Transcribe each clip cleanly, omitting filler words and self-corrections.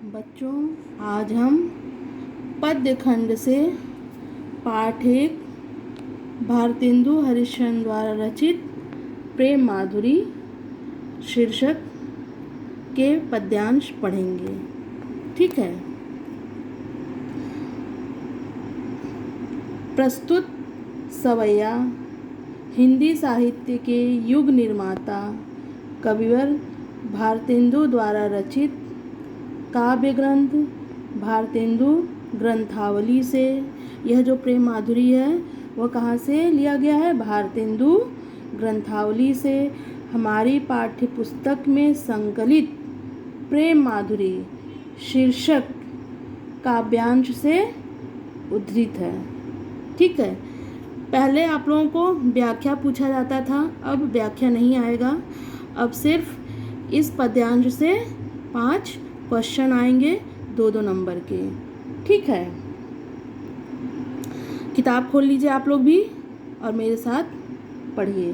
बच्चों, आज हम पद्य खंड से पाठ 1 भारतेंदु हरिश्चंद्र द्वारा रचित प्रेम माधुरी शीर्षक के पद्यांश पढ़ेंगे। ठीक है। प्रस्तुत सवैया हिंदी साहित्य के युग निर्माता कविवर भारतेंदु द्वारा रचित काव्य ग्रंथ भारतेंदु ग्रंथावली से यह जो प्रेम माधुरी है वह कहाँ से लिया गया है? भारतेंदु ग्रंथावली से हमारी पाठ्य पुस्तक में संकलित प्रेम माधुरी शीर्षक काव्यांश से उद्धृत है। ठीक है। पहले आप लोगों को व्याख्या पूछा जाता था, अब व्याख्या नहीं आएगा। अब सिर्फ इस पद्यांश से 5 क्वेश्चन आएंगे 2-2 नंबर के। ठीक है। किताब खोल लीजिए आप लोग भी और मेरे साथ पढ़िए।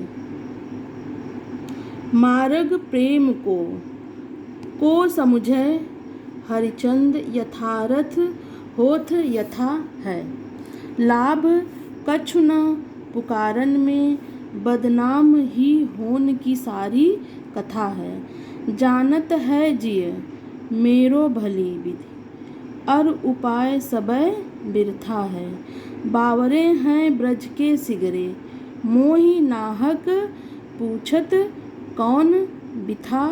मार्ग प्रेम को समुझे हरिचंद यथारथ होथ यथा है। लाभ कछु न पुकारन में बदनाम ही होन की सारी कथा है। जानत है जिय मेरो भली विधि और उपाय सबय बिरथा है। बावरे हैं ब्रज के सिगरे मोहि नाहक पूछत कौन बिथा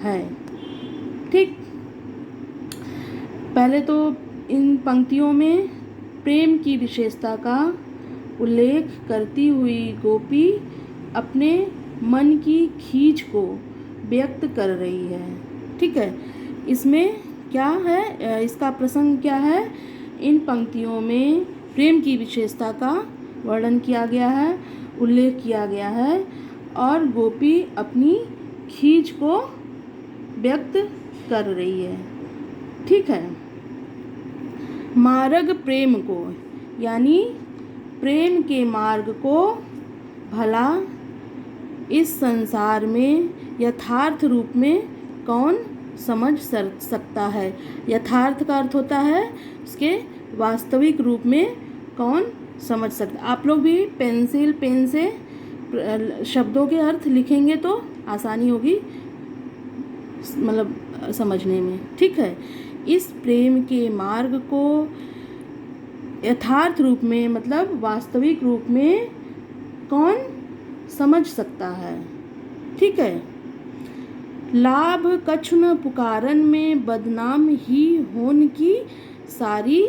है। ठीक। पहले तो इन पंक्तियों में प्रेम की विशेषता का उल्लेख करती हुई गोपी अपने मन की खींच को व्यक्त कर रही है। ठीक है। इसमें क्या है, इसका प्रसंग क्या है? इन पंक्तियों में प्रेम की विशेषता का वर्णन किया गया है, उल्लेख किया गया है और गोपी अपनी खींच को व्यक्त कर रही है। ठीक है। मार्ग प्रेम को यानी प्रेम के मार्ग को भला इस संसार में यथार्थ रूप में कौन समझ सकता है। यथार्थ का अर्थ होता है उसके वास्तविक रूप में कौन समझ सकता। आप लोग भी पेंसिल पेन से शब्दों के अर्थ लिखेंगे तो आसानी होगी मतलब समझने में। ठीक है। इस प्रेम के मार्ग को यथार्थ रूप में मतलब वास्तविक रूप में कौन समझ सकता है। ठीक है। लाभ कछु न पुकारन में बदनाम ही होन की सारी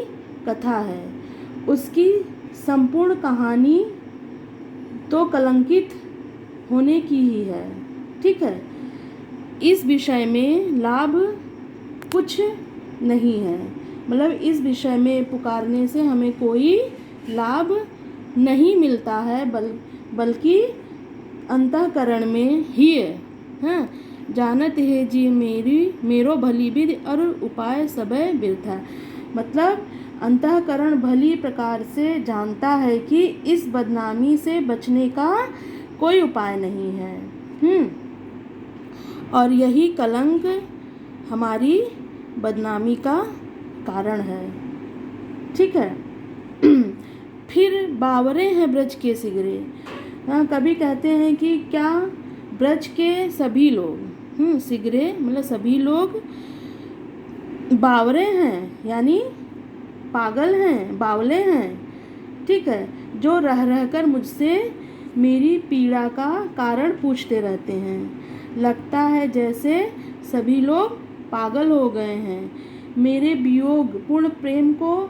कथा है। उसकी संपूर्ण कहानी तो कलंकित होने की ही है। ठीक है। इस विषय में लाभ कुछ नहीं है, मतलब इस विषय में पुकारने से हमें कोई लाभ नहीं मिलता है, बल्कि अंतःकरण में ही है। हाँ। जानत है जी मेरो भली विधि और उपाय सबय बिरथा। मतलब अंतःकरण भली प्रकार से जानता है कि इस बदनामी से बचने का कोई उपाय नहीं है। और यही कलंक हमारी बदनामी का कारण है। ठीक है। फिर बावरे हैं ब्रज के सिगरे। कभी कहते हैं कि क्या ब्रज के सभी लोग सिगरे मतलब सभी लोग बावरे हैं यानी पागल हैं, बावले हैं। ठीक है। जो रह रहकर मुझसे मेरी पीड़ा का कारण पूछते रहते हैं। लगता है जैसे सभी लोग पागल हो गए हैं। मेरे वियोग पूर्ण प्रेम को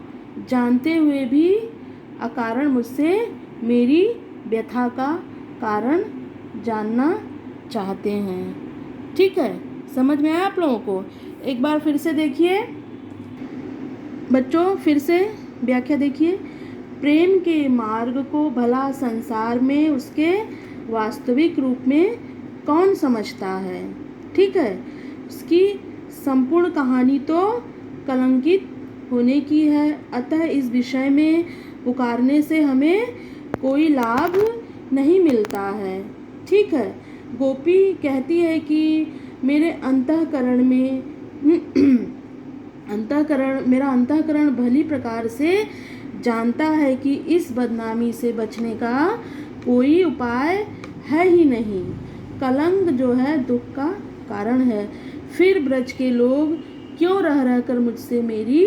जानते हुए भी अकारण मुझसे मेरी व्यथा का कारण जानना चाहते हैं। ठीक है। समझ में आया आप लोगों को? एक बार फिर से देखिए बच्चों, फिर से व्याख्या देखिए। प्रेम के मार्ग को भला संसार में उसके वास्तविक रूप में कौन समझता है। ठीक है। उसकी संपूर्ण कहानी तो कलंकित होने की है, अतः इस विषय में पुकारने से हमें कोई लाभ नहीं मिलता है। ठीक है। गोपी कहती है कि मेरे अंतःकरण में मेरा अंतःकरण भली प्रकार से जानता है कि इस बदनामी से बचने का कोई उपाय है ही नहीं। कलंक जो है दुख का कारण है। फिर ब्रज के लोग क्यों रह रहकर मुझसे मेरी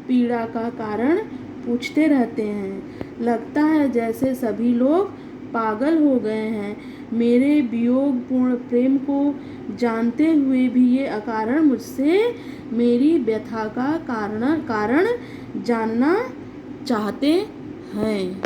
पीड़ा का कारण पूछते रहते हैं। लगता है जैसे सभी लोग पागल हो गए हैं। मेरे वियोगपूर्ण प्रेम को जानते हुए भी ये अकारण मुझसे मेरी व्यथा का कारण जानना चाहते हैं।